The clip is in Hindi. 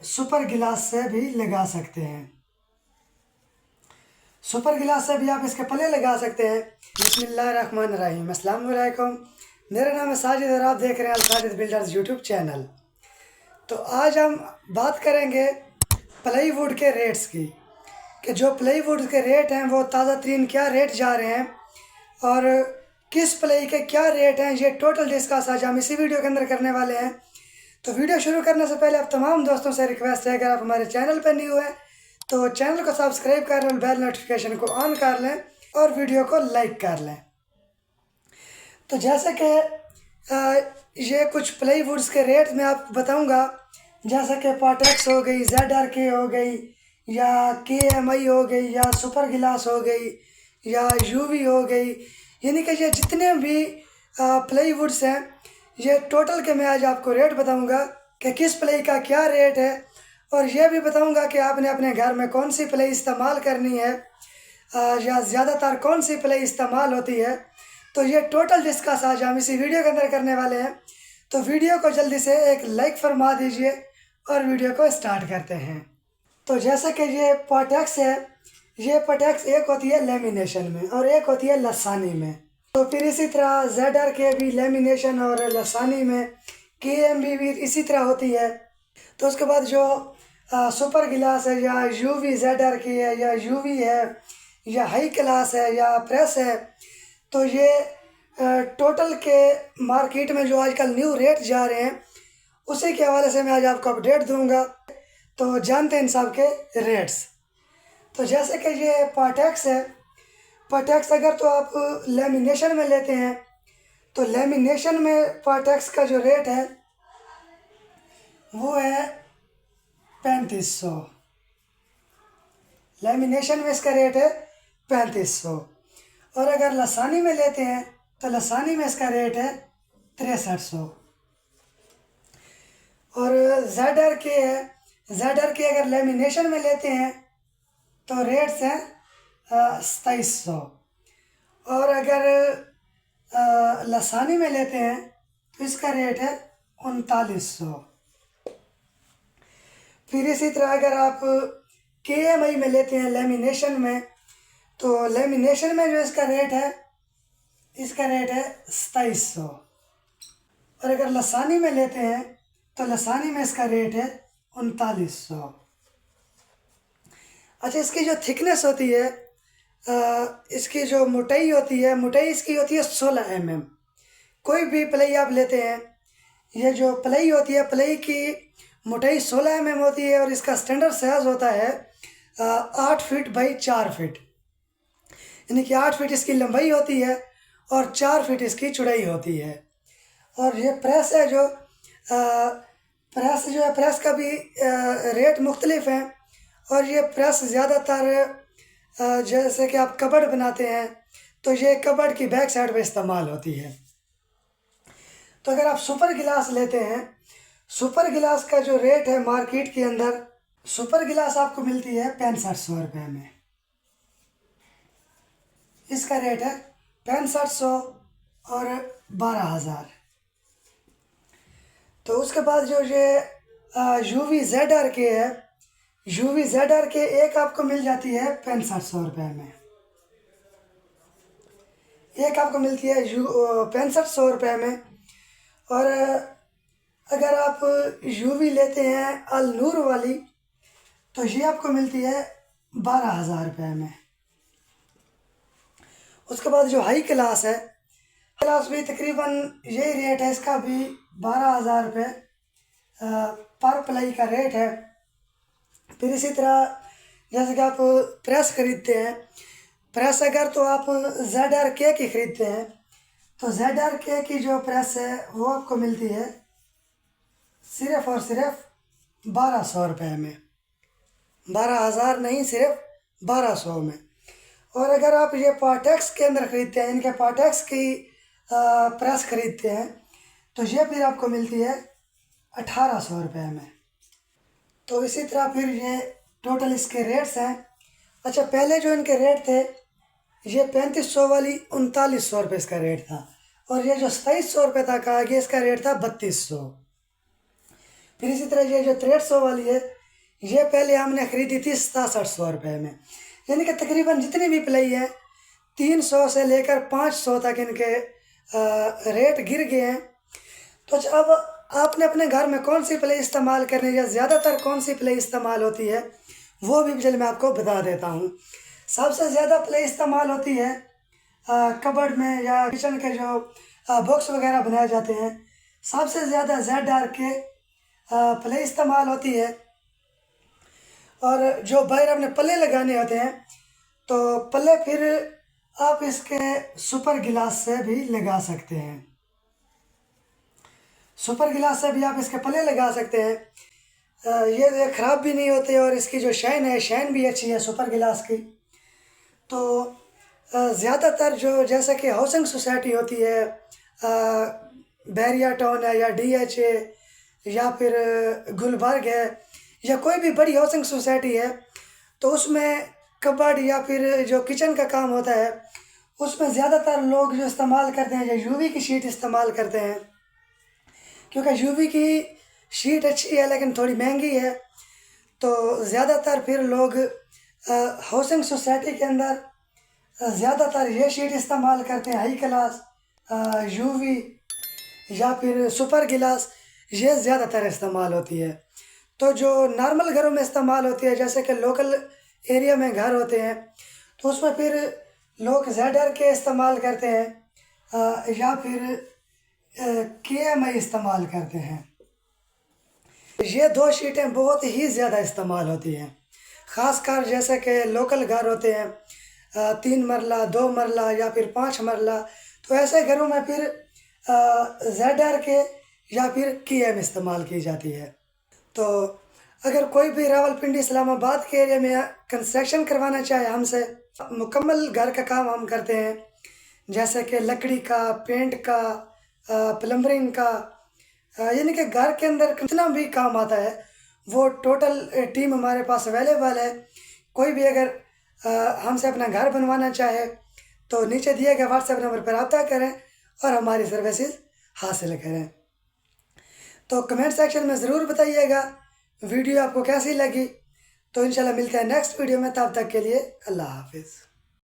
सुपर गिलास से भी लगा सकते हैं। सुपर गिलास से भी आप इसके पल्ले लगा सकते हैं। बिस्मिल्लाहिर्रहमानिर्रहीम, अस्सलाम वालेकुम। मेरा नाम है साजिद और आप देख रहे हैं साजिद बिल्डर्स यूट्यूब चैनल। तो आज हम बात करेंगे प्लाईवुड के रेट्स की, कि जो प्लाईवुड के रेट हैं वो ताज़ा तरीन क्या रेट जा रहे हैं और किस प्लाई के क्या रेट हैं, ये टोटल डिस्कस आज हम इसी वीडियो के अंदर करने वाले हैं। तो वीडियो शुरू करने से पहले आप तमाम दोस्तों से रिक्वेस्ट है, अगर आप हमारे चैनल पर न्यू हैं तो चैनल को सब्सक्राइब कर लें, बेल नोटिफिकेशन को ऑन कर लें और वीडियो को लाइक कर लें। तो जैसे कि ये कुछ प्लाईवुड्स के रेट मैं आपको बताऊंगा, जैसे कि पाटेक्स हो गई, ZRK हो गई, या KMI हो गई, या सुपर गिलास हो गई, या UV हो गई, यानी कि ये जितने भी प्लाईवुड्स हैं ये टोटल के मैं आज आपको रेट बताऊंगा कि किस प्लाई का क्या रेट है, और ये भी बताऊंगा कि आपने अपने घर में कौन सी प्लाई इस्तेमाल करनी है या ज़्यादातर कौन सी प्लाई इस्तेमाल होती है। तो ये टोटल डिस्कस आज हम इसी वीडियो के अंदर करने वाले हैं। तो वीडियो को जल्दी से एक लाइक फरमा दीजिए और वीडियो को स्टार्ट करते हैं। तो जैसे कि ये पाटेक्स है, ये पाटेक्स एक होती है लेमिनेशन में और एक होती है लसानी में। तो फिर इसी तरह ZRK भी लेमिनेशन और लसानी में, KMB भी इसी तरह होती है। तो उसके बाद जो सुपर गिलास है, या UV ZRK है, या UV है, या हाई क्लास है, या प्रेस है, तो ये टोटल के मार्केट में जो आजकल न्यू रेट जा रहे हैं उसी के हवाले से मैं आज आपको अपडेट दूंगा। तो जानते हैं इन सब के रेट्स। तो जैसे कि ये पाटेक्स है, पाटेक्स अगर तो आप लेमिनेशन में लेते हैं तो लेमिनेशन में पाटेक्स का जो रेट है वो है 3500। लेमिनेशन में इसका रेट है 3500। और अगर लसानी में लेते हैं तो लसानी में इसका रेट है 6300। और ZRK है, ZRK अगर लेमिनेशन में लेते हैं तो रेट्स हैं 2700। और अगर लसानी में लेते हैं तो इसका रेट है 3900। फिर इसी तरह अगर आप KMI में लेते हैं लेमिनेशन में, तो लेमिनेशन में जो इसका रेट है 2700। और अगर लसानी में लेते हैं तो लसानी में इसका रेट है 3900। अच्छा, इसकी जो थिकनेस होती है, इसकी जो मोटाई होती है, मोटाई इसकी होती है 16 mm। कोई भी प्लाई आप लेते हैं, ये जो प्लाई होती है प्लाई की मोटाई 16 mm होती है और इसका स्टैंडर्ड साइज होता है 8 फीट बाई 4 फीट, यानी कि 8 फीट इसकी लंबाई होती है और 4 फीट इसकी चौड़ाई होती है। और ये प्रेस है जो प्रेस का भी रेट मुख्तलिफ हैं। और ये प्रेस ज़्यादातर जैसे कि आप कबर्ड बनाते हैं तो ये कबर्ड की बैक साइड पे इस्तेमाल होती है। तो अगर आप सुपर गिलास लेते हैं, सुपर गिलास का जो रेट है मार्केट के अंदर, सुपर गिलास आपको मिलती है 6500 रुपये में। इसका रेट है 6500 और 12000। तो उसके बाद जो ये UV ZRK है, UV ZRK एक आपको मिल जाती है 6500 रुपये में। एक आपको मिलती है 6500 रुपये में। और अगर आप UV लेते हैं अल नूर वाली तो ये आपको मिलती है 12000 रुपये में। उसके बाद जो हाई क्लास है, क्लास भी तकरीबन यही रेट है, इसका भी 12000 रुपये पर प्लाई का रेट है। फिर इसी तरह जैसे कि आप प्रेस ख़रीदते हैं, प्रेस अगर तो आप ZRK की ख़रीदते हैं तो ZRK की जो प्रेस है वो आपको मिलती है सिर्फ़ और सिर्फ 1200 रुपये में। 12000 नहीं, सिर्फ 1200 में। और अगर आप ये पाटेक्स के अंदर ख़रीदते हैं, इनके पाटेक्स की प्रेस ख़रीदते हैं तो ये फिर आपको मिलती है 1800 रुपये में। तो इसी तरह फिर ये टोटल इसके रेट्स हैं। अच्छा, पहले जो इनके रेट थे, ये 3500 वाली 3900 रुपये इसका रेट था, और ये जो 2700 रुपये तक आ गया इसका रेट था 3200। फिर इसी तरह ये जो 6300 वाली है, ये पहले हमने ख़रीदी थी 6700 रुपये में। यानी कि तकरीबन जितनी भी प्लाई है 300 से लेकर 500 तक इनके रेट गिर गए हैं। तो अब आपने अपने घर में कौन सी प्लाई इस्तेमाल करनी है या ज़्यादातर कौन सी प्लाई इस्तेमाल होती है, वो भी चल मैं आपको बता देता हूँ। सबसे ज़्यादा प्लाई इस्तेमाल होती है कबर्ड में या किचन के जो बॉक्स वगैरह बनाए जाते हैं, सबसे ज़्यादा ZR के प्लाई इस्तेमाल होती है। और जो बाहर अपने पल्ले लगाने होते हैं, तो पल्ले फिर आप इसके सुपर गिलास से भी लगा सकते हैं। सुपर गिलास से भी आप इसके पल्ले लगा सकते हैं। ये ख़राब भी नहीं होते और इसकी जो शाइन है, शाइन भी अच्छी है सुपर गिलास की। तो ज़्यादातर जो जैसे कि हाउसिंग सोसाइटी होती है, बैरिया टाउन है या DHA या फिर गुलबर्ग है या कोई भी बड़ी हाउसिंग सोसाइटी है, तो उसमें कबर्ड या फिर जो किचन का काम होता है, उसमें ज़्यादातर लोग जो इस्तेमाल करते हैं या UV की शीट इस्तेमाल करते हैं। क्योंकि UV की शीट अच्छी है लेकिन थोड़ी महंगी है, तो ज़्यादातर फिर लोग हाउसिंग सोसाइटी के अंदर ज़्यादातर ये शीट इस्तेमाल करते हैं, हाई क्लास UV या फिर सुपर गिलास, ये ज़्यादातर इस्तेमाल होती है। तो जो नॉर्मल घरों में इस्तेमाल होती है, जैसे कि लोकल एरिया में घर होते हैं, तो उसमें फिर लोग ZR के इस्तेमाल करते हैं या फिर KMI इस्तेमाल करते हैं। ये दो शीटें बहुत ही ज़्यादा इस्तेमाल होती हैं, ख़ासकर जैसे कि लोकल घर होते हैं 3 मरला 2 मरला या फिर 5 मरला, तो ऐसे घरों में फिर ZR के या फिर KM इस्तेमाल की जाती है। तो अगर कोई भी रावलपिंडी इस्लामाबाद के एरिया में कंस्ट्रक्शन करवाना चाहे हमसे, मुकम्मल घर का काम हम करते हैं, जैसे कि लकड़ी का, पेंट का, प्लम्बरिंग का, यानी कि घर के अंदर कितना भी काम आता है वो टोटल टीम हमारे पास अवेलेबल है। कोई भी अगर हमसे अपना घर बनवाना चाहे तो नीचे दिए गए व्हाट्सएप नंबर पर रब्ता करें और हमारी सर्विसेज हासिल करें। तो कमेंट सेक्शन में ज़रूर बताइएगा वीडियो आपको कैसी लगी। तो इंशाल्लाह मिलते हैं नेक्स्ट वीडियो में, तब तक के लिए अल्लाह हाफिज़।